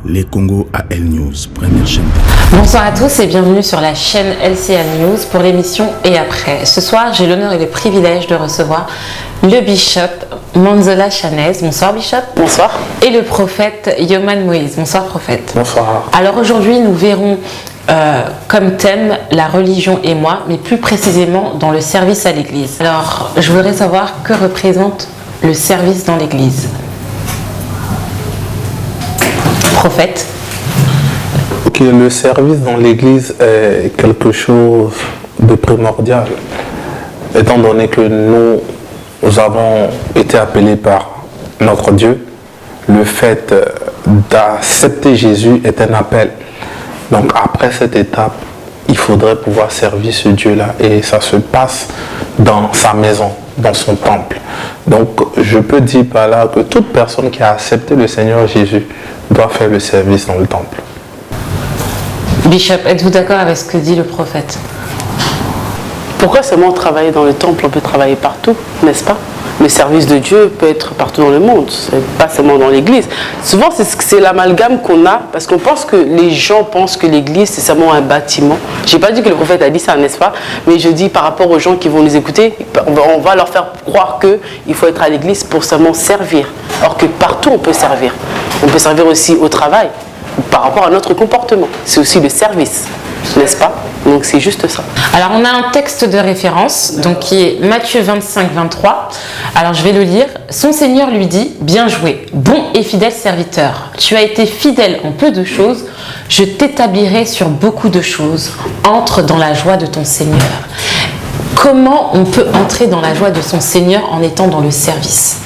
Les Congo AL News, première chaîne. Bonsoir à tous et bienvenue sur la chaîne LCA News pour l'émission Et Après. Ce soir, j'ai l'honneur et le privilège de recevoir le bishop Manzola Chanez. Bonsoir bishop. Bonsoir. Et le prophète Yoman Moïse. Bonsoir prophète. Bonsoir. Alors aujourd'hui, nous verrons comme thème la religion et moi, mais plus précisément dans le service à l'église. Alors, je voudrais savoir que représente le service dans l'église. Prophète. Ok, le service dans l'église est quelque chose de primordial, étant donné que nous avons été appelés par notre Dieu. Le fait d'accepter Jésus est un appel. Donc après cette étape, il faudrait pouvoir servir ce Dieu-là et ça se passe dans sa maison, dans son temple. Donc je peux dire par là que toute personne qui a accepté le Seigneur Jésus doit faire le service dans le temple. Bishop, êtes-vous d'accord avec ce que dit le prophète? Pourquoi seulement travailler dans le temple? On peut travailler partout, n'est-ce pas? Le service de Dieu peut être partout dans le monde, pas seulement dans l'église. Souvent, c'est l'amalgame qu'on a, parce qu'on pense que les gens pensent que l'église, c'est seulement un bâtiment. Je n'ai pas dit que le prophète a dit ça, n'est-ce pas? Mais je dis par rapport aux gens qui vont nous écouter, on va leur faire croire qu'il faut être à l'église pour seulement servir. Or que partout, on peut servir. On peut servir aussi au travail, par rapport à notre comportement. C'est aussi le service, n'est-ce pas? Donc c'est juste ça. Alors on a un texte de référence donc qui est Matthieu 25, 23. Alors je vais le lire. Son Seigneur lui dit: bien joué, bon et fidèle serviteur. Tu as été fidèle en peu de choses, je t'établirai sur beaucoup de choses. Entre dans la joie de ton Seigneur. Comment on peut entrer dans la joie de son Seigneur en étant dans le service?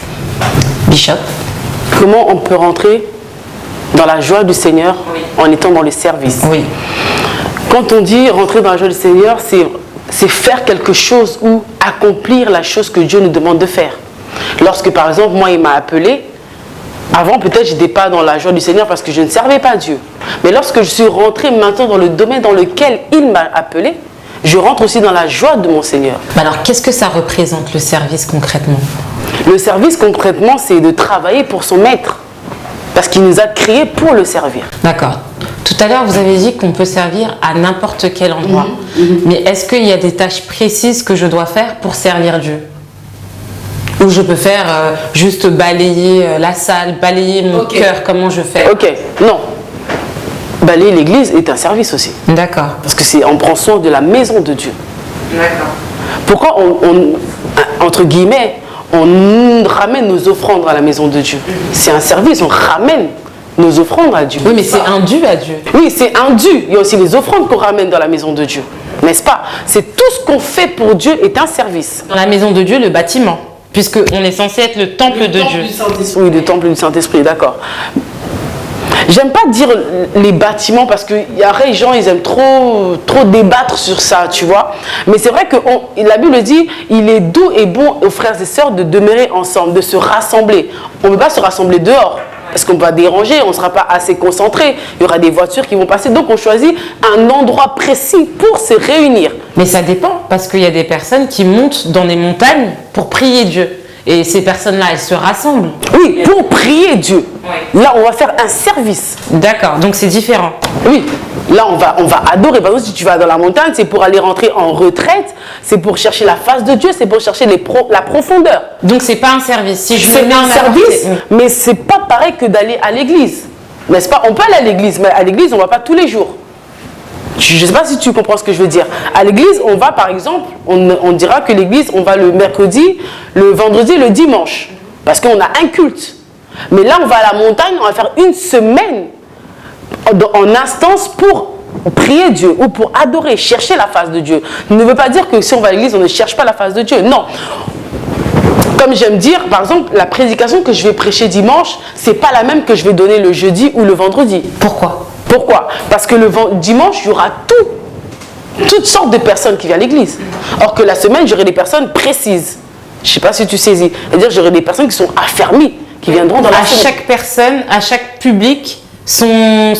Bishop. Comment on peut rentrer dans la joie du Seigneur en étant dans le service? Oui. Quand on dit rentrer dans la joie du Seigneur, c'est faire quelque chose ou accomplir la chose que Dieu nous demande de faire. Lorsque par exemple, moi il m'a appelé, avant peut-être je n'étais pas dans la joie du Seigneur parce que je ne servais pas Dieu. Mais lorsque je suis rentré maintenant dans le domaine dans lequel il m'a appelé, je rentre aussi dans la joie de mon Seigneur. Alors qu'est-ce que ça représente le service concrètement? Le service concrètement, c'est de travailler pour son maître. Parce qu'il nous a créés pour le servir. D'accord. Tout à l'heure, vous avez dit qu'on peut servir à n'importe quel endroit. Mais est-ce qu'il y a des tâches précises que je dois faire pour servir Dieu? Ou je peux faire juste balayer la salle, balayer mon cœur, comment je fais? Ok, non. Balayer l'église est un service aussi. D'accord. Parce que on prend soin de la maison de Dieu. D'accord. Pourquoi entre guillemets, on ramène nos offrandes à la maison de Dieu? C'est un service, on ramène nos offrandes à Dieu. Oui, mais c'est un dû à Dieu. Oui, c'est un dû. Il y a aussi les offrandes qu'on ramène dans la maison de Dieu. N'est-ce pas? C'est tout ce qu'on fait pour Dieu est un service. Dans la maison de Dieu, le bâtiment. Puisqu'on est censé être le temple de Dieu. Oui, le temple du Saint-Esprit, d'accord. J'aime pas dire les bâtiments parce que y a des gens, ils aiment trop débattre sur ça, tu vois. Mais c'est vrai que la Bible dit, il est doux et bon aux frères et sœurs de demeurer ensemble, de se rassembler. On ne peut pas se rassembler dehors parce qu'on va déranger, on ne sera pas assez concentré. Il y aura des voitures qui vont passer. Donc on choisit un endroit précis pour se réunir. Mais ça dépend parce qu'il y a des personnes qui montent dans des montagnes pour prier Dieu. Et ces personnes-là, elles se rassemblent. Oui, pour prier Dieu. Oui. Là, on va faire un service. D'accord, donc c'est différent. Oui, là, on va adorer. Par exemple, si tu vas dans la montagne, c'est pour aller rentrer en retraite, c'est pour chercher la face de Dieu, c'est pour chercher la profondeur. Donc, c'est pas un service. Si je C'est mets un service, mais c'est pas pareil que d'aller à l'église. N'est-ce pas? On peut aller à l'église, mais à l'église, on ne va pas tous les jours. Je ne sais pas si tu comprends ce que je veux dire. À l'église, on va par exemple, on dira que l'église, on va le mercredi, le vendredi, le dimanche. Parce qu'on a un culte. Mais là, on va à la montagne, on va faire une semaine en instance pour prier Dieu ou pour adorer, chercher la face de Dieu. Ça ne veut pas dire que si on va à l'église, on ne cherche pas la face de Dieu. Non. Comme j'aime dire, par exemple, la prédication que je vais prêcher dimanche, ce n'est pas la même que je vais donner le jeudi ou le vendredi. Pourquoi? Pourquoi? Parce que le dimanche, il y aura toutes sortes de personnes qui viennent à l'église. Or que la semaine, j'aurai des personnes précises. Je ne sais pas si tu saisis. C'est-à-dire j'aurai des personnes qui sont affermies, qui viendront dans la semaine. À chaque personne, à chaque public, son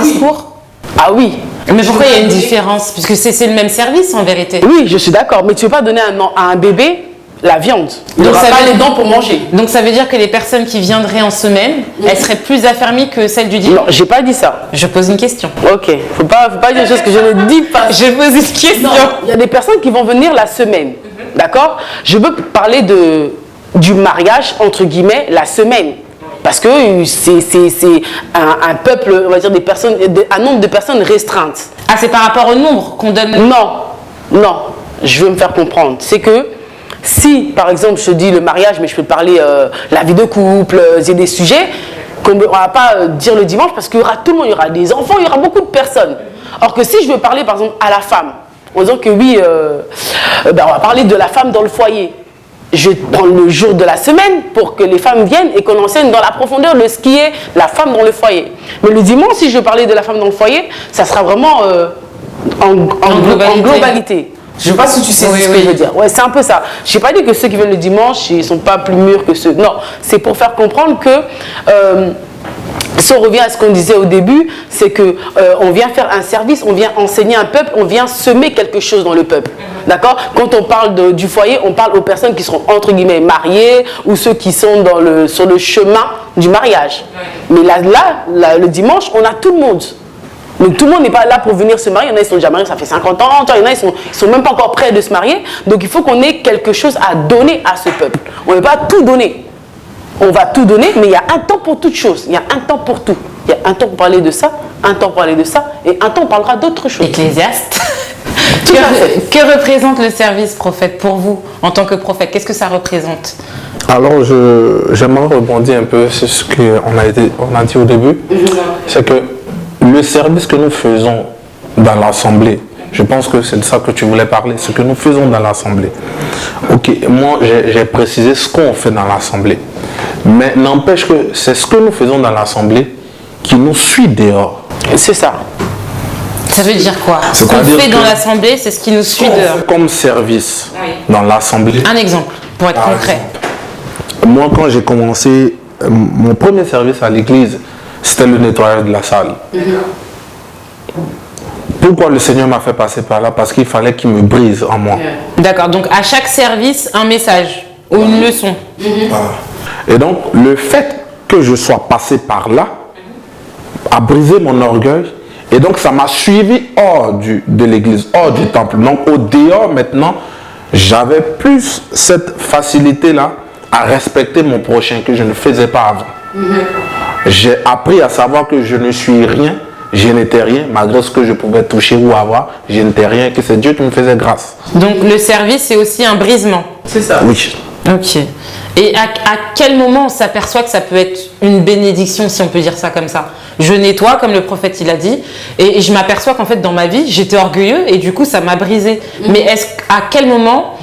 discours? Ah oui. Mais pourquoi il y a une différence? Puisque c'est le même service en vérité. Oui, je suis d'accord. Mais tu ne veux pas donner un nom à un bébé la viande. Il Donc n'aura ça pas veut- les dents pour manger. Donc ça veut dire que les personnes qui viendraient en semaine, elles seraient plus affermies que celles du dimanche. Non, j'ai pas dit ça. Je pose une question. Ok, faut pas dire des choses que je ne dis pas. Je pose une question. Non, il y a des personnes qui vont venir la semaine, d'accord? Je veux parler du mariage, entre guillemets, la semaine. Parce que c'est un peuple, on va dire, un nombre de personnes restreintes. Ah, c'est par rapport au nombre qu'on donne. Non, je veux me faire comprendre. C'est que si, par exemple, je te dis le mariage, mais je peux parler la vie de couple, il y a des sujets qu'on ne va pas dire le dimanche parce qu'il y aura tout le monde, il y aura des enfants, il y aura beaucoup de personnes. Or que si je veux parler, par exemple, à la femme, en disant que oui, on va parler de la femme dans le foyer. Je vais prendre le jour de la semaine pour que les femmes viennent et qu'on enseigne dans la profondeur de ce qui est la femme dans le foyer. Mais le dimanche, si je veux parler de la femme dans le foyer, ça sera vraiment en globalité. Je ne sais pas si tu sais ce que je veux dire. Ouais, c'est un peu ça. Je n'ai pas dit que ceux qui viennent le dimanche, ils ne sont pas plus mûrs que ceux. Non, c'est pour faire comprendre que si on revient à ce qu'on disait au début, c'est que on vient faire un service, on vient enseigner un peuple, on vient semer quelque chose dans le peuple. D'accord? Quand on parle du foyer, on parle aux personnes qui seront entre guillemets mariées ou ceux qui sont sur le chemin du mariage. Mais là, le dimanche, on a tout le monde. Donc tout le monde n'est pas là pour venir se marier. Il y en a qui sont déjà mariés, ça fait 50 ans. Il y en a qui sont même pas encore prêts de se marier. Donc il faut qu'on ait quelque chose à donner à ce peuple. On ne veut pas tout donner. On va tout donner, mais il y a un temps pour toute chose. Il y a un temps pour tout. Il y a un temps pour parler de ça, un temps pour parler de ça, et un temps on parlera d'autres choses. Ecclésiaste. Tout à fait. Que représente le service prophète pour vous, en tant que prophète? Qu'est-ce que ça représente? Alors, j'aimerais rebondir un peu sur ce qu'on a dit au début. C'est que le service que nous faisons dans l'Assemblée, je pense que c'est de ça que tu voulais parler, ce que nous faisons dans l'Assemblée. Ok, moi j'ai précisé ce qu'on fait dans l'Assemblée. Mais n'empêche que c'est ce que nous faisons dans l'Assemblée qui nous suit dehors. C'est ça. Ça veut dire quoi? Ce qu'on C'est-à-dire fait dans que l'Assemblée, c'est ce qui nous suit qu'on dehors. fait comme service Oui. dans l'Assemblée. Un exemple, pour être Par concret. exemple, moi, quand j'ai commencé, mon premier service à l'église, c'était le nettoyage de la salle. Pourquoi le Seigneur m'a fait passer par là? Parce qu'il fallait qu'il me brise en moi. D'accord, donc à chaque service, un message ou une leçon. Voilà. Et donc, le fait que je sois passé par là a brisé mon orgueil. Et donc, ça m'a suivi hors de l'église, hors du temple. Donc, au dehors, maintenant, j'avais plus cette facilité-là à respecter mon prochain que je ne faisais pas avant. J'ai appris à savoir que je ne suis rien, je n'étais rien, malgré ce que je pouvais toucher ou avoir, je n'étais rien, que c'est Dieu qui me faisait grâce. Donc le service, c'est aussi un brisement. C'est ça. Oui. Ok. Et à quel moment on s'aperçoit que ça peut être une bénédiction, si on peut dire ça comme ça? Je nettoie, comme le prophète il a dit, et je m'aperçois qu'en fait dans ma vie, j'étais orgueilleux et du coup ça m'a brisé. Mais à quel moment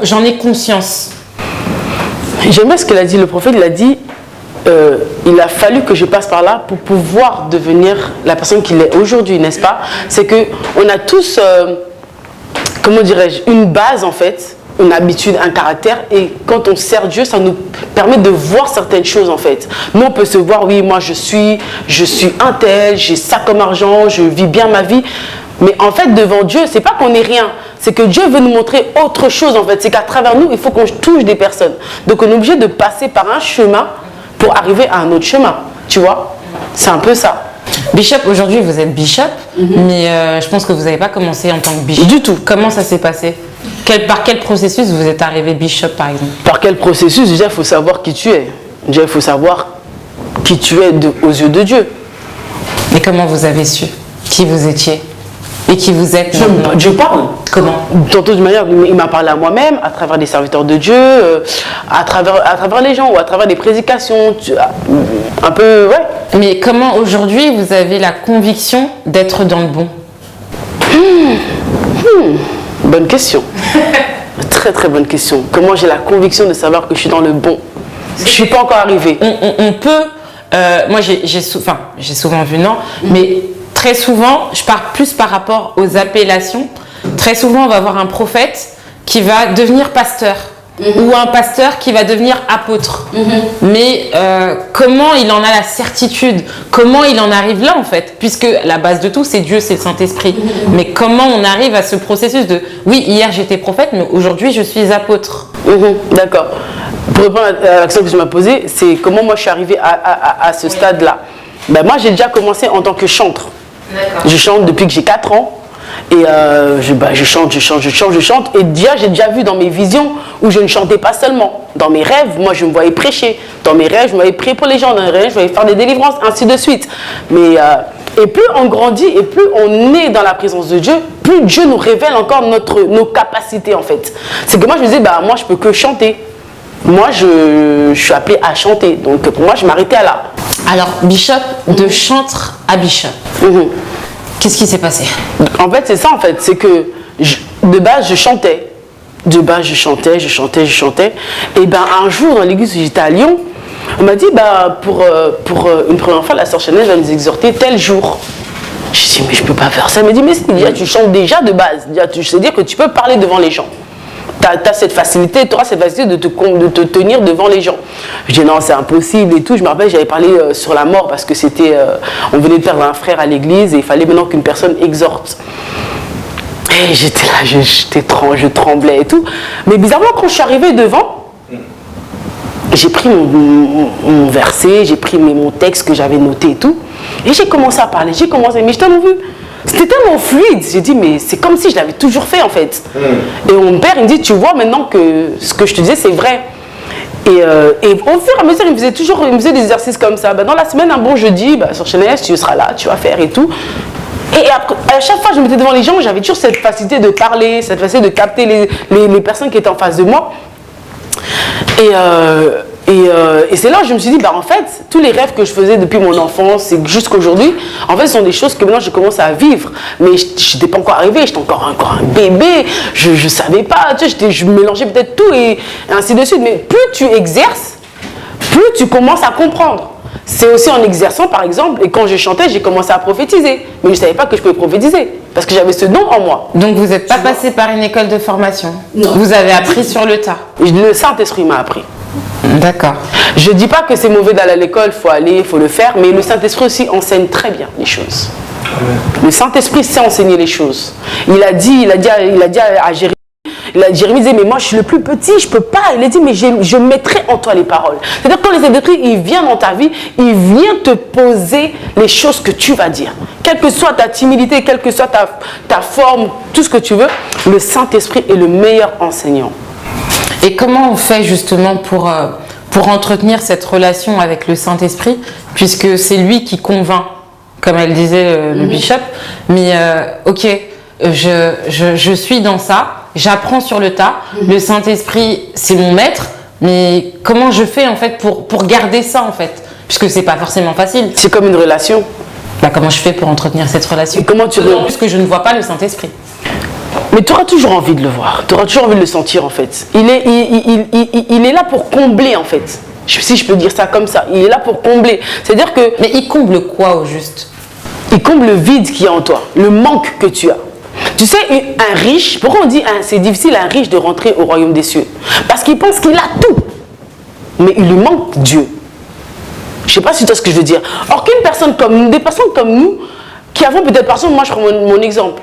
j'en ai conscience? J'aime bien ce qu'il a dit, le prophète, il a dit il a fallu que je passe par là pour pouvoir devenir la personne qu'il est aujourd'hui, n'est-ce pas? C'est qu'on a tous, comment dirais-je, une base en fait, une habitude, un caractère, et quand on sert Dieu, ça nous permet de voir certaines choses en fait. Nous on peut se voir, oui, moi je suis un tel, j'ai ça comme argent, je vis bien ma vie. Mais en fait, devant Dieu, c'est pas qu'on n'est rien. C'est que Dieu veut nous montrer autre chose, en fait. C'est qu'à travers nous, il faut qu'on touche des personnes. Donc, on est obligé de passer par un chemin pour arriver à un autre chemin. Tu vois? C'est un peu ça. Bishop, aujourd'hui, vous êtes bishop, mais je pense que vous n'avez pas commencé en tant que bishop. Du tout. Comment ça s'est passé? Par quel processus vous êtes arrivé bishop, par exemple? Par quel processus? Déjà, il faut savoir qui tu es. Déjà, il faut savoir qui tu es aux yeux de Dieu. Et comment vous avez su qui vous étiez? Et qui vous êtes maintenant? Dieu parle. Comment? Tantôt d'une manière, il m'a parlé à moi-même, à travers des serviteurs de Dieu, à travers les gens, ou à travers des prédications, un peu, ouais. Mais comment aujourd'hui vous avez la conviction d'être dans le bon? Bonne question. Très très bonne question. Comment j'ai la conviction de savoir que je suis dans le bon? Je ne suis pas encore arrivée. On peut, moi j'ai souvent vu non, mais très souvent, je parle plus par rapport aux appellations. Très souvent, on va avoir un prophète qui va devenir pasteur. ou un pasteur qui va devenir apôtre. Mais comment il en a la certitude? Comment il en arrive là en fait? Puisque la base de tout, c'est Dieu, c'est le Saint-Esprit. Mais comment on arrive à ce processus de oui, hier j'étais prophète, mais aujourd'hui je suis apôtre? D'accord. Pour répondre à la question que je m'as posée, c'est comment moi je suis arrivée à ce stade-là. Ben, moi j'ai déjà commencé en tant que chantre. Je chante depuis que j'ai 4 ans. Et je chante. Et déjà, j'ai déjà vu dans mes visions où je ne chantais pas seulement. Dans mes rêves, moi, je me voyais prêcher. Dans mes rêves, je me voyais prier pour les gens. Dans mes rêves, je voyais faire des délivrances, ainsi de suite. Mais, et plus on grandit et plus on est dans la présence de Dieu, plus Dieu nous révèle encore nos capacités, en fait. C'est que moi, je me disais, bah, moi, je peux que chanter. Moi, je suis appelée à chanter. Donc, pour moi, je m'arrêtais à là. Alors, Bishop, de chantre à Bishop. Qu'est-ce qui s'est passé? En fait, c'est ça, en fait. C'est que de base, je chantais. De base, je chantais. Et ben un jour, dans l'église où j'étais à Lyon, on m'a dit, bah, pour une première fois, la sœur Chanel va nous exhorter tel jour. Je dis, mais je peux pas faire ça. Elle m'a dit, mais déjà, tu chantes déjà de base. C'est-à-dire que tu peux parler devant les gens. Tu as cette facilité, tu auras cette facilité de te tenir devant les gens. Je dis non, c'est impossible et tout. Je me rappelle, j'avais parlé sur la mort parce que c'était, on venait de perdre un frère à l'église et il fallait maintenant qu'une personne exhorte. Et j'étais là, je tremblais et tout. Mais bizarrement, quand je suis arrivée devant, j'ai pris mon verset, j'ai pris mon texte que j'avais noté et tout. Et j'ai commencé à parler, mais je t'ai vu. C'était tellement fluide, j'ai dit mais c'est comme si je l'avais toujours fait en fait. Et mon père il me dit tu vois maintenant que ce que je te disais c'est vrai. Et au fur et à mesure il me faisait des exercices comme ça. Ben, dans la semaine un bon jeudi, ben, sur Chanel tu seras là, tu vas faire et tout. Et après, à chaque fois que je me mettais devant les gens, j'avais toujours cette facilité de parler, cette facilité de capter les personnes qui étaient en face de moi. Et c'est là où je me suis dit, bah en fait, tous les rêves que je faisais depuis mon enfance et jusqu'à aujourd'hui, en fait, ce sont des choses que maintenant je commence à vivre. Mais je n'étais pas encore arrivée, j'étais encore un bébé, je ne savais pas, tu sais, je mélangeais peut-être tout et ainsi de suite. Mais plus tu exerces, plus tu commences à comprendre. C'est aussi en exerçant, par exemple, et quand je chantais, j'ai commencé à prophétiser. Mais je ne savais pas que je pouvais prophétiser, parce que j'avais ce don en moi. Donc vous n'êtes pas passé par une école de formation? Non. Vous avez appris sur le tas? Le Saint-Esprit m'a appris. D'accord. Je ne dis pas que c'est mauvais d'aller à l'école, il faut aller, il faut le faire, mais le Saint-Esprit aussi enseigne très bien les choses. Le Saint-Esprit sait enseigner les choses. Il a dit à Jérémie, Jérémie disait, mais moi je suis le plus petit, je ne peux pas. Il a dit, mais je mettrai en toi les paroles. C'est-à-dire que quand le Saint-Esprit il vient dans ta vie, il vient te poser les choses que tu vas dire. Quelle que soit ta timidité, quelle que soit ta forme, tout ce que tu veux, le Saint-Esprit est le meilleur enseignant. Et comment on fait justement pour entretenir cette relation avec le Saint-Esprit, puisque c'est lui qui convainc, comme elle disait le bishop, mais ok, je suis dans ça, j'apprends sur le tas, le Saint-Esprit c'est mon maître, mais comment je fais en fait pour garder ça en fait, puisque c'est pas forcément facile. C'est comme une relation. Bah, comment je fais pour entretenir cette relation? Et comment tu puisque je ne vois pas le Saint-Esprit. Mais tu auras toujours envie de le voir, tu auras toujours envie de le sentir en fait. Il est là pour combler en fait. Si je peux dire ça comme ça, il est là pour combler. C'est-à-dire que... Mais il comble quoi au juste? Il comble le vide qu'il y a en toi, le manque que tu as. Tu sais, un riche, pourquoi on dit c'est difficile à un riche de rentrer au royaume des cieux? Parce qu'il pense qu'il a tout, mais il lui manque Dieu. Je ne sais pas si tu vois ce que je veux dire. Or des personnes comme nous, qui avons peut-être, par exemple, moi je prends mon exemple,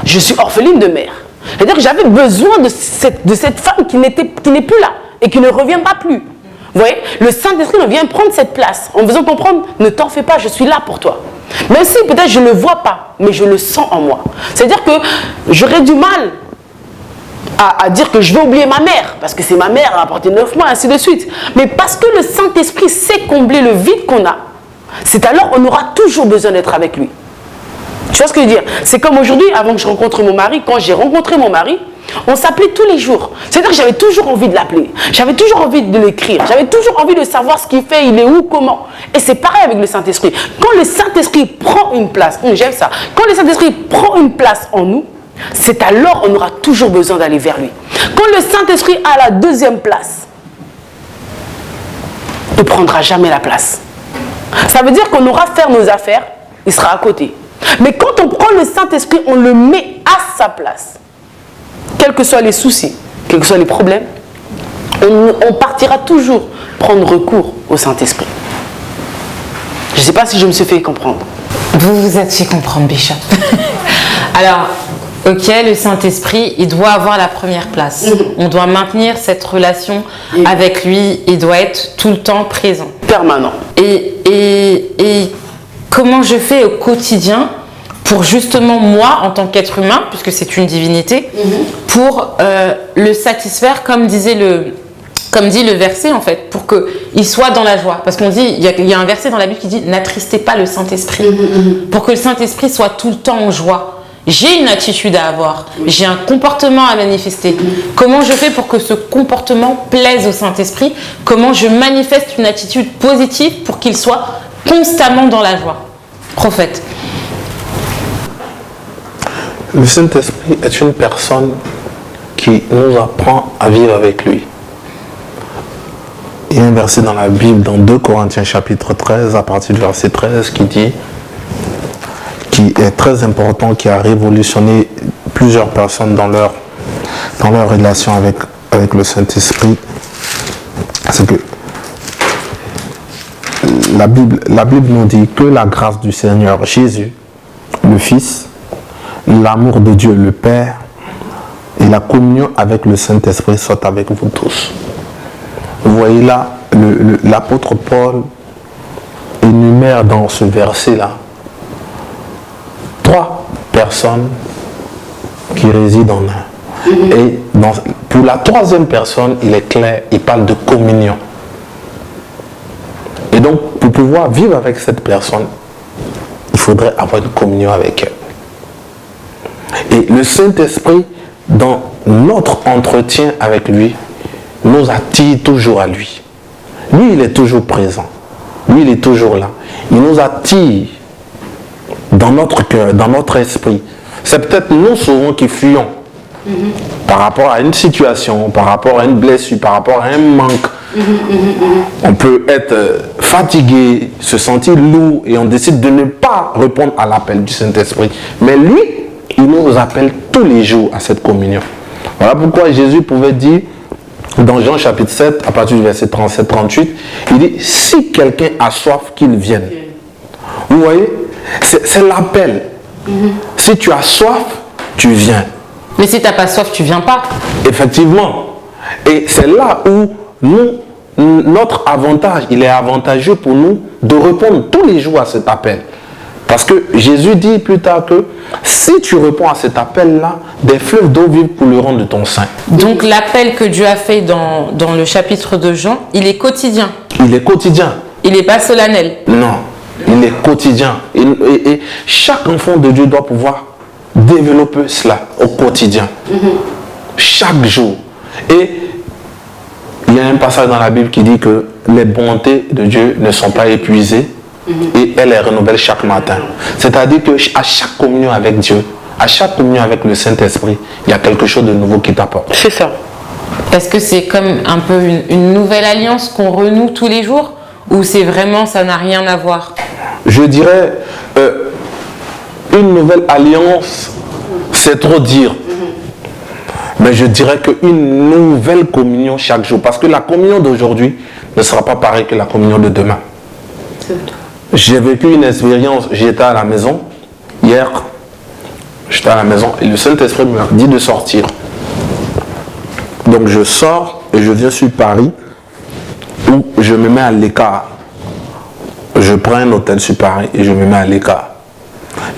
je suis orpheline de mère. C'est-à-dire que j'avais besoin de cette femme qui n'est plus là et qui ne reviendra plus. Vous voyez, le Saint-Esprit vient prendre cette place en me faisant comprendre, ne t'en fais pas, je suis là pour toi. Même si peut-être je ne le vois pas, mais je le sens en moi. C'est-à-dire que j'aurais du mal à dire que je vais oublier ma mère, parce que c'est ma mère, elle a apporté 9 mois, ainsi de suite. Mais parce que le Saint-Esprit sait combler le vide qu'on a, c'est alors qu'on aura toujours besoin d'être avec lui. Tu vois ce que je veux dire? C'est comme aujourd'hui, avant que je rencontre mon mari, quand j'ai rencontré mon mari, on s'appelait tous les jours. C'est-à-dire que j'avais toujours envie de l'appeler. J'avais toujours envie de l'écrire. J'avais toujours envie de savoir ce qu'il fait, il est où, comment. Et c'est pareil avec le Saint-Esprit. Quand le Saint-Esprit prend une place, j'aime ça. Quand le Saint-Esprit prend une place en nous, c'est alors qu'on aura toujours besoin d'aller vers lui. Quand le Saint-Esprit a la deuxième place, il ne prendra jamais la place. Ça veut dire qu'on aura à faire nos affaires, il sera à côté. Mais quand on prend le Saint-Esprit, on le met à sa place. Quels que soient les soucis, quels que soient les problèmes, on partira toujours prendre recours au Saint-Esprit. Je ne sais pas si je me suis fait comprendre. Vous vous êtes fait comprendre, Bishop. Alors, ok, le Saint-Esprit, il doit avoir la première place. On doit maintenir cette relation avec lui. Il doit être tout le temps présent. Permanent. Et comment je fais au quotidien pour justement moi, en tant qu'être humain, puisque c'est une divinité, pour le satisfaire, comme dit le verset en fait, pour qu'il soit dans la joie. Parce qu'on dit, il y a un verset dans la Bible qui dit « N'attristez pas le Saint-Esprit ». Pour que le Saint-Esprit soit tout le temps en joie. J'ai une attitude à avoir, j'ai un comportement à manifester. Comment je fais pour que ce comportement plaise au Saint-Esprit? Comment je manifeste une attitude positive pour qu'il soit constamment dans la joie? Prophète. Le Saint-Esprit est une personne qui nous apprend à vivre avec lui. Il y a un verset dans la Bible, dans 2 Corinthiens chapitre 13, à partir du verset 13, qui est très important, qui a révolutionné plusieurs personnes dans leur relation avec le Saint-Esprit. C'est que la Bible nous dit que la grâce du Seigneur Jésus, le Fils, l'amour de Dieu le Père et la communion avec le Saint-Esprit soient avec vous tous. Vous voyez là, l'apôtre Paul énumère dans ce verset-là 3 personnes qui résident en un. Et pour la 3e personne, il est clair, il parle de communion. Et donc, pour pouvoir vivre avec cette personne, il faudrait avoir une communion avec elle. Et le Saint-Esprit, dans notre entretien avec lui, nous attire toujours à lui. Lui, il est toujours présent. Lui, il est toujours là. Il nous attire dans notre cœur, dans notre esprit. C'est peut-être nous souvent qui fuyons par rapport à une situation, par rapport à une blessure, par rapport à un manque. On peut être fatigué, se sentir lourd et on décide de ne pas répondre à l'appel du Saint-Esprit. Mais lui, il nous appelle tous les jours à cette communion. Voilà pourquoi Jésus pouvait dire dans Jean chapitre 7, à partir du verset 37-38, il dit, si quelqu'un a soif, qu'il vienne. Vous voyez, c'est l'appel. Si tu as soif, tu viens. Mais si tu n'as pas soif, tu ne viens pas. Effectivement. Et c'est là où notre avantage, il est avantageux pour nous de répondre tous les jours à cet appel. Parce que Jésus dit plus tard que si tu réponds à cet appel-là, des fleuves d'eau vive couleront de ton sein. Donc l'appel que Dieu a fait dans le chapitre de Jean, il est quotidien. Il est quotidien. Il n'est pas solennel. Non, il est quotidien. Et chaque enfant de Dieu doit pouvoir développer cela au quotidien. Chaque jour. Et il y a un passage dans la Bible qui dit que les bontés de Dieu ne sont pas épuisées. Et elle les renouvelle chaque matin. C'est-à-dire qu'à chaque communion avec Dieu, à chaque communion avec le Saint-Esprit, il y a quelque chose de nouveau qui t'apporte. C'est ça. Est-ce que c'est comme un peu une nouvelle alliance qu'on renoue tous les jours? Ou c'est vraiment, ça n'a rien à voir? Je dirais, une nouvelle alliance, c'est trop dire. Mais je dirais qu'une nouvelle communion chaque jour. Parce que la communion d'aujourd'hui ne sera pas pareille que la communion de demain. J'ai vécu une expérience, j'étais à la maison, hier, j'étais à la maison et le Saint-Esprit me dit de sortir. Donc je sors et je viens sur Paris où je me mets à l'écart. Je prends un hôtel sur Paris et je me mets à l'écart.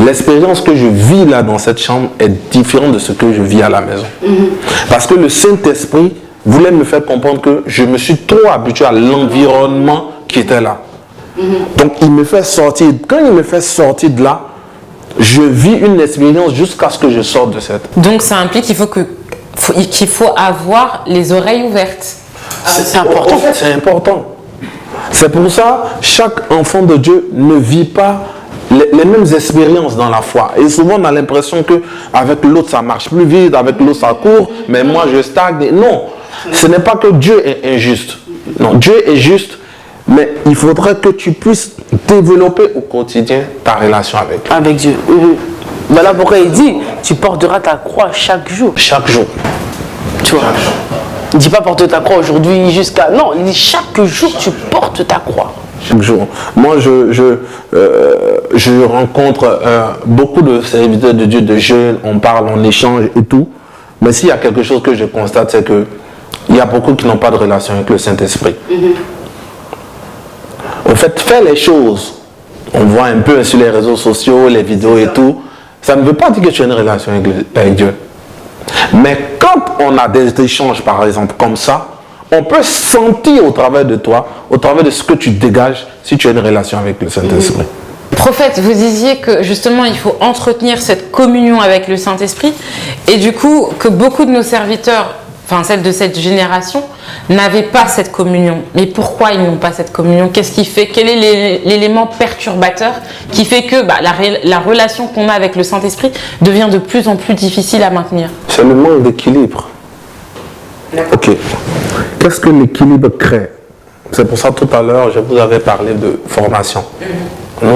L'expérience que je vis là dans cette chambre est différente de ce que je vis à la maison. Parce que le Saint-Esprit voulait me faire comprendre que je me suis trop habitué à l'environnement qui était là. Donc il me fait sortir. Quand il me fait sortir de là, je vis une expérience jusqu'à ce que je sorte de cette. Donc ça implique qu'il faut avoir les oreilles ouvertes. C'est important. En fait, c'est important. C'est pour ça chaque enfant de Dieu ne vit pas les mêmes expériences dans la foi. Et souvent on a l'impression que avec l'autre ça marche plus vite, avec l'autre ça court, mais moi je stagne. Non, ce n'est pas que Dieu est injuste. Non, Dieu est juste. Mais il faudrait que tu puisses développer au quotidien ta relation avec lui. Avec Dieu. Voilà pourquoi il dit, tu porteras ta croix chaque jour. Chaque jour. Tu vois. Il ne dit pas porte ta croix aujourd'hui jusqu'à... Non, il dit chaque jour tu portes ta croix. Chaque jour. Moi, je rencontre beaucoup de serviteurs de Dieu, de jeunes, on parle, on échange et tout. Mais s'il y a quelque chose que je constate, c'est que il y a beaucoup qui n'ont pas de relation avec le Saint-Esprit. Au fait, faire les choses, on voit un peu sur les réseaux sociaux, les vidéos et tout, ça ne veut pas dire que tu as une relation avec Dieu. Mais quand on a des échanges, par exemple, comme ça, on peut sentir au travers de toi, au travers de ce que tu dégages, si tu as une relation avec le Saint-Esprit. Prophète, vous disiez que justement il faut entretenir cette communion avec le Saint-Esprit et du coup que beaucoup de nos serviteurs, enfin celles de cette génération, n'avaient pas cette communion. Mais pourquoi ils n'ont pas cette communion? Qu'est-ce qui fait? Quel est l'élément perturbateur qui fait que la relation qu'on a avec le Saint-Esprit devient de plus en plus difficile à maintenir? C'est le manque d'équilibre. Ok. Qu'est-ce que l'équilibre crée? C'est pour ça tout à l'heure, je vous avais parlé de formation. Nous,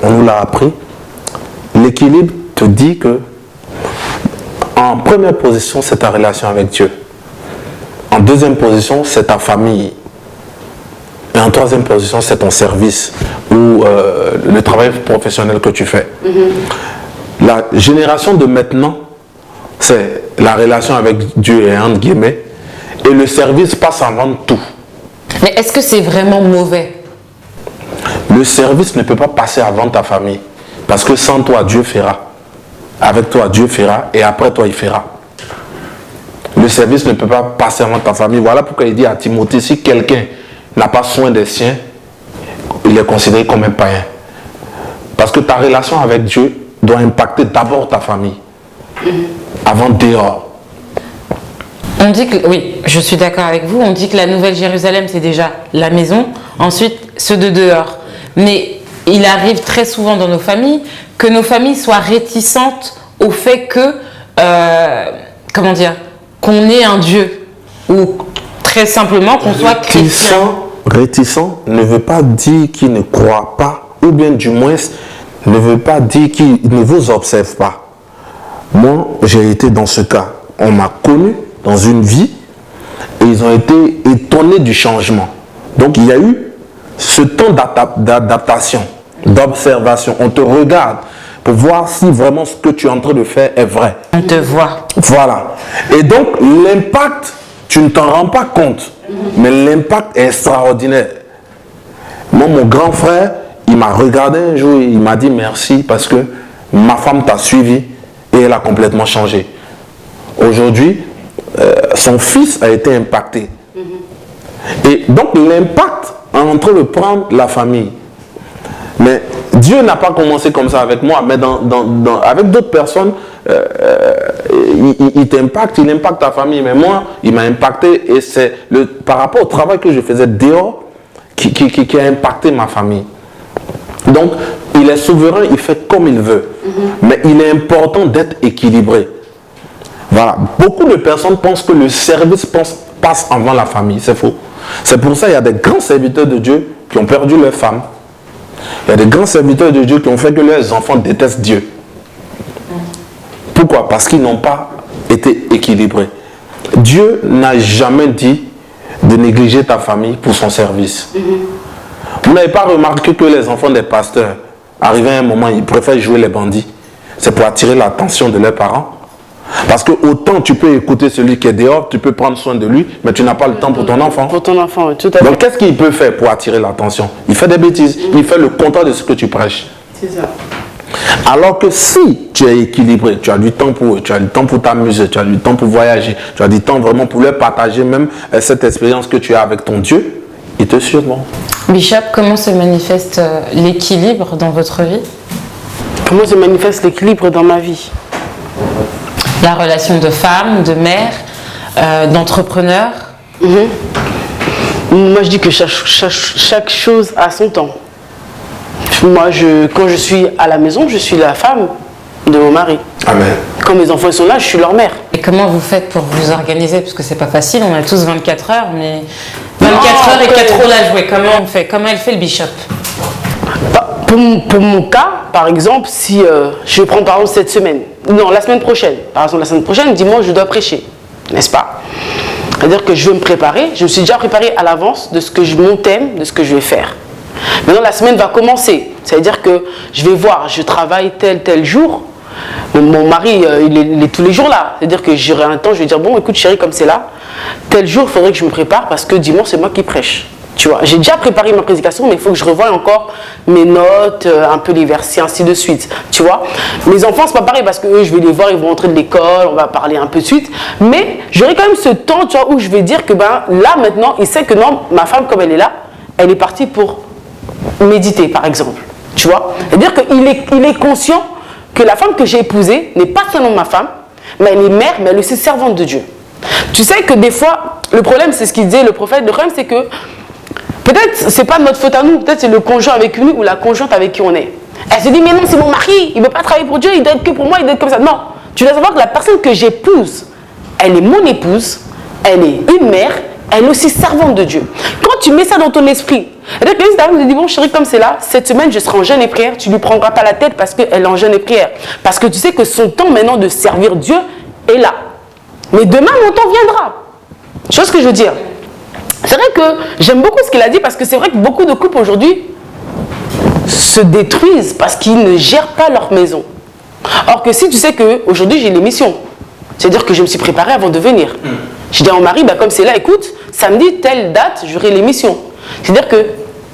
on nous l'a appris. L'équilibre te dit que en première position, c'est ta relation avec Dieu. En deuxième position, c'est ta famille. Et en troisième position, c'est ton service ou le travail professionnel que tu fais. La génération de maintenant, c'est la relation avec Dieu et entre guillemets, et le service passe avant tout. Mais est-ce que c'est vraiment mauvais? Le service ne peut pas passer avant ta famille, parce que sans toi, Dieu fera. Avec toi, Dieu fera, et après toi, il fera. Le service ne peut pas passer avant ta famille. Voilà pourquoi il dit à Timothée, si quelqu'un n'a pas soin des siens, il est considéré comme un païen. Parce que ta relation avec Dieu doit impacter d'abord ta famille, avant dehors. On dit que, oui, je suis d'accord avec vous, on dit que la Nouvelle Jérusalem, c'est déjà la maison, ensuite ceux de dehors. Mais il arrive très souvent dans nos familles que nos familles soient réticentes au fait que, comment dire, qu'on ait un Dieu, ou très simplement qu'on soit chrétien. Réticent ne veut pas dire qu'il ne croit pas, ou bien du moins ne veut pas dire qu'il ne vous observe pas. Moi, j'ai été dans ce cas. On m'a connu dans une vie et ils ont été étonnés du changement. Donc il y a eu ce temps d'adaptation, d'observation. On te regarde pour voir si vraiment ce que tu es en train de faire est vrai. On te voit. Voilà. Et donc l'impact, tu ne t'en rends pas compte, mais l'impact est extraordinaire. Moi, mon grand frère, il m'a regardé un jour et il m'a dit merci parce que ma femme t'a suivi et elle a complètement changé. Aujourd'hui, son fils a été impacté. Et donc l'impact est en train de prendre la famille. Mais Dieu n'a pas commencé comme ça avec moi, mais avec d'autres personnes, il t'impacte, il impacte ta famille. Mais moi, il m'a impacté et c'est par rapport au travail que je faisais dehors qui a impacté ma famille. Donc, il est souverain, il fait comme il veut. Mais il est important d'être équilibré. Voilà. Beaucoup de personnes pensent que le service passe avant la famille. C'est faux. C'est pour ça qu'il y a des grands serviteurs de Dieu qui ont perdu leur femme. Il y a des grands serviteurs de Dieu qui ont fait que leurs enfants détestent Dieu. Pourquoi? Parce qu'ils n'ont pas été équilibrés. Dieu n'a jamais dit de négliger ta famille pour son service. Vous n'avez pas remarqué que les enfants des pasteurs, arrivé à un moment, ils préfèrent jouer les bandits. C'est pour attirer l'attention de leurs parents. Parce que autant tu peux écouter celui qui est dehors, tu peux prendre soin de lui, mais tu n'as pas le temps pour ton enfant. Pour ton enfant, oui, tout à fait. Donc qu'est-ce qu'il peut faire pour attirer l'attention? Il fait des bêtises, il fait le contraire de ce que tu prêches. C'est ça. Alors que si tu es équilibré, tu as du temps pour eux, tu as du temps pour t'amuser, tu as du temps pour voyager, tu as du temps vraiment pour leur partager même cette expérience que tu as avec ton Dieu, ils te suivront. Bishop, comment se manifeste l'équilibre dans votre vie? Comment se manifeste l'équilibre dans ma vie? La relation de femme, de mère, d'entrepreneur. Moi, je dis que chaque chose a son temps. Moi, quand je suis à la maison, je suis la femme de mon mari. Amen. Quand mes enfants sont là, je suis leur mère. Et comment vous faites pour vous organiser? Parce que c'est pas facile, on a tous 24 heures, mais 24 heures et 4 rôles à jouer. Comment on fait? Comment elle fait le Bishop? Pour mon cas, par exemple, si je prends par exemple cette semaine, non, la semaine prochaine, par exemple la semaine prochaine, dimanche, je dois prêcher, n'est-ce pas? C'est-à-dire que je veux me préparer, je me suis déjà préparée à l'avance de mon thème, de ce que je vais faire. Maintenant, la semaine va commencer. C'est-à-dire que je vais voir, je travaille tel jour. Mon mari, il est tous les jours là. C'est-à-dire que j'aurai un temps, je vais dire, bon, écoute chérie, comme c'est là, tel jour, il faudrait que je me prépare parce que dimanche, c'est moi qui prêche. Tu vois, j'ai déjà préparé ma prédication, mais il faut que je revoie encore mes notes, un peu les versets, ainsi de suite. Tu vois, les enfants, c'est pas pareil parce que eux, je vais les voir, ils vont rentrer de l'école, on va parler un peu de suite. Mais j'aurai quand même ce temps, tu vois, où je vais dire que ben là, maintenant, il sait que non, ma femme, comme elle est là, elle est partie pour méditer, par exemple. Tu vois, c'est-à-dire qu'il est conscient que la femme que j'ai épousée n'est pas seulement ma femme, mais elle est mère, mais elle est aussi servante de Dieu. Tu sais que des fois, le problème, c'est ce qu'il disait le prophète, le problème, c'est que peut-être c'est pas notre faute à nous, peut-être c'est le conjoint avec nous ou la conjointe avec qui on est. Elle se dit, mais non, c'est mon mari, il ne veut pas travailler pour Dieu, il doit être que pour moi, il doit être comme ça. Non, tu dois savoir que la personne que j'épouse, elle est mon épouse, elle est une mère, elle est aussi servante de Dieu. Quand tu mets ça dans ton esprit, c'est-à-dire que si ta femme te dit, bon chérie, comme c'est là, cette semaine je serai en jeûne et prière, tu ne lui prendras pas la tête parce qu'elle est en jeûne et prière. Parce que tu sais que son temps maintenant de servir Dieu est là. Mais demain, mon temps viendra. Tu vois ce que je veux dire? C'est vrai que j'aime beaucoup ce qu'il a dit parce que c'est vrai que beaucoup de couples aujourd'hui se détruisent parce qu'ils ne gèrent pas leur maison. Or que si tu sais qu'aujourd'hui j'ai l'émission, c'est-à-dire que je me suis préparée avant de venir. Je dis à mon mari, bah, comme c'est là, écoute, samedi, telle date, j'aurai l'émission. C'est-à-dire que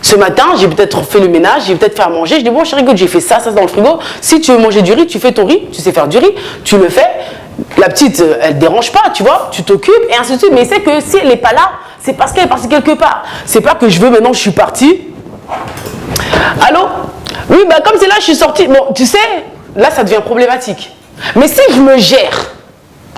ce matin, j'ai peut-être fait le ménage, j'ai peut-être fait à manger. Je dis, bon chérie, écoute, j'ai fait ça dans le frigo. Si tu veux manger du riz, tu fais ton riz, tu sais faire du riz, tu le fais. La petite, elle ne dérange pas, tu vois, tu t'occupes et ainsi de suite. Mais c'est que si elle n'est pas là, c'est parce qu'elle est partie quelque part. C'est pas que je veux maintenant, je suis partie. Allô? Oui, bah comme c'est là, je suis sortie. Bon, tu sais, là, ça devient problématique. Mais si je me gère,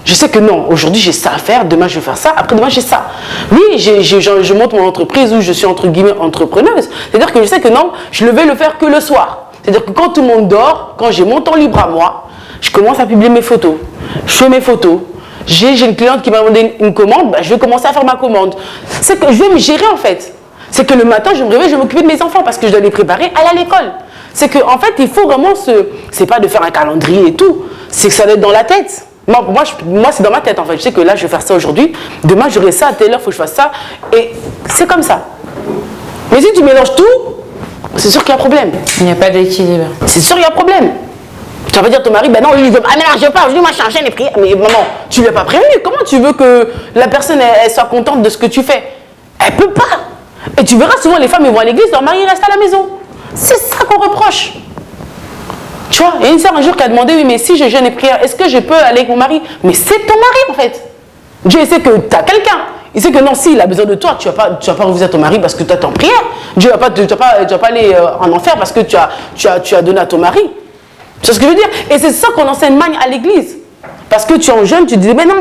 je sais que non, aujourd'hui j'ai ça à faire, demain je vais faire ça, après demain j'ai ça. Oui, je monte mon entreprise où je suis entre guillemets entrepreneuse. C'est-à-dire que je sais que non, je ne vais le faire que le soir. C'est-à-dire que quand tout le monde dort, quand j'ai mon temps libre à moi, je commence à publier mes photos. Je fais mes photos. J'ai une cliente qui m'a demandé une commande, bah, je vais commencer à faire ma commande. C'est que je vais me gérer en fait. C'est que le matin, je me réveille, je vais m'occuper de mes enfants parce que je dois les préparer à aller à l'école. C'est qu'en fait, il faut vraiment c'est pas de faire un calendrier et tout, c'est que ça doit être dans la tête. Moi, c'est dans ma tête en fait. Je sais que là, je vais faire ça aujourd'hui, demain, j'aurai ça, à telle heure, il faut que je fasse ça. Et c'est comme ça. Mais si tu mélanges tout, c'est sûr qu'il y a problème. Il n'y a pas d'équilibre. C'est sûr qu'il y a problème. Tu vas dire à ton mari, ben non, lui, il veut pas, mais non, je veux pas, aujourd'hui, moi, je suis en chaîne et prière. Mais maman, tu ne l'as pas prévenu. Comment tu veux que la personne, elle soit contente de ce que tu fais? Elle peut pas. Et tu verras souvent, les femmes, ils vont à l'église, leur mari, il reste à la maison. C'est ça qu'on reproche. Tu vois, il y a une sœur un jour qui a demandé, oui, mais si je jeûne et prière, est-ce que je peux aller avec mon mari? Mais c'est ton mari, en fait. Dieu sait que tu as quelqu'un. Il sait que non, s'il a besoin de toi, tu vas pas refuser à ton mari parce que tu es en prière. Dieu ne va pas aller en enfer parce que tu as donné à ton mari. Tu vois ce que je veux dire? Et c'est ça qu'on enseigne à l'église. Parce que tu es en jeûne, tu dis, mais non,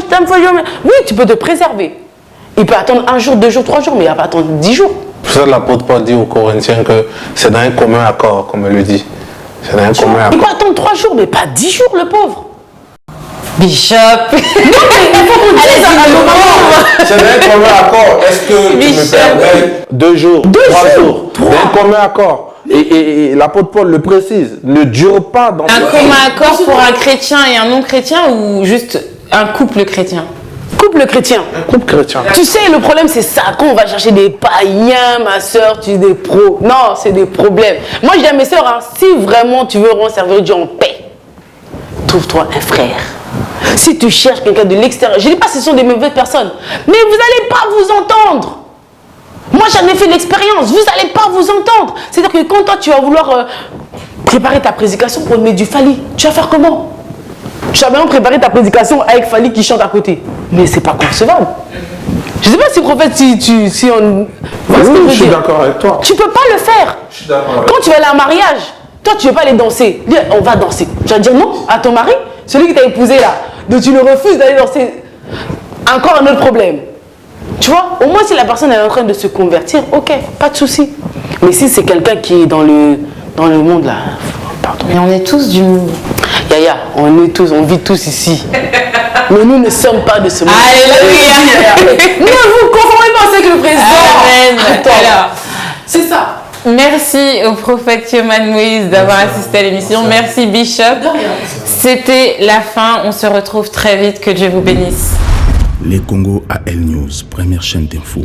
oui, tu peux te préserver. Il peut attendre 1 jour, 2 jours, 3 jours, mais il ne va pas attendre 10 jours. C'est ça l'apôtre Paul dit aux Corinthiens que c'est dans un commun accord, comme elle le dit. C'est dans un commun accord. Il peut attendre 3 jours, mais pas 10 jours, le pauvre. Bishop. C'est dans un commun accord. Est-ce que tu me permets 2 jours, 3 jours? Dans un commun accord. Et l'apôtre Paul le précise, ne dure pas dans Un commun accord pour un chrétien et un non-chrétien ou juste un couple chrétien? Couple chrétien. un couple chrétien. Tu sais, le problème, c'est ça. Quand on va chercher des païens, ma soeur, tu es des pros. Non, c'est des problèmes. Moi, je dis à mes soeurs, hein, si vraiment tu veux servir Dieu en paix, trouve-toi un frère. Si tu cherches quelqu'un de l'extérieur, je ne dis pas que ce sont des mauvaises personnes, mais vous n'allez pas vous entendre. Moi, j'en ai fait l'expérience. Vous n'allez pas vous entendre. C'est-à-dire que quand toi, tu vas vouloir préparer ta prédication pour mettre du Fali, tu vas faire comment? Tu vas maintenant préparer ta prédication avec Fali qui chante à côté. Mais c'est pas concevable. Je ne sais pas si prophète, si on... Oui, je suis d'accord avec toi. Tu ne peux pas le faire. Je suis d'accord avec Quand tu vas aller à un mariage, toi, tu ne veux pas aller danser. Dis, on va danser. Tu vas dire non à ton mari, celui qui t'a épousé là. Donc tu le refuses d'aller danser. Encore un autre problème. Tu vois, au moins si la personne est en train de se convertir, ok, pas de souci. Mais si c'est quelqu'un qui est dans le monde là, pardon. Mais on est tous du monde. Yaya, on vit tous ici. Mais nous ne sommes pas de ce monde. Alléluia. Ne vous conformez pas avec le président. Amen. Alors, c'est ça. merci au prophète Yoman Moïse d'avoir assisté à l'émission. Merci Bishop. C'était la fin. On se retrouve très vite. Que Dieu vous bénisse. Les Congo AL News, première chaîne d'info.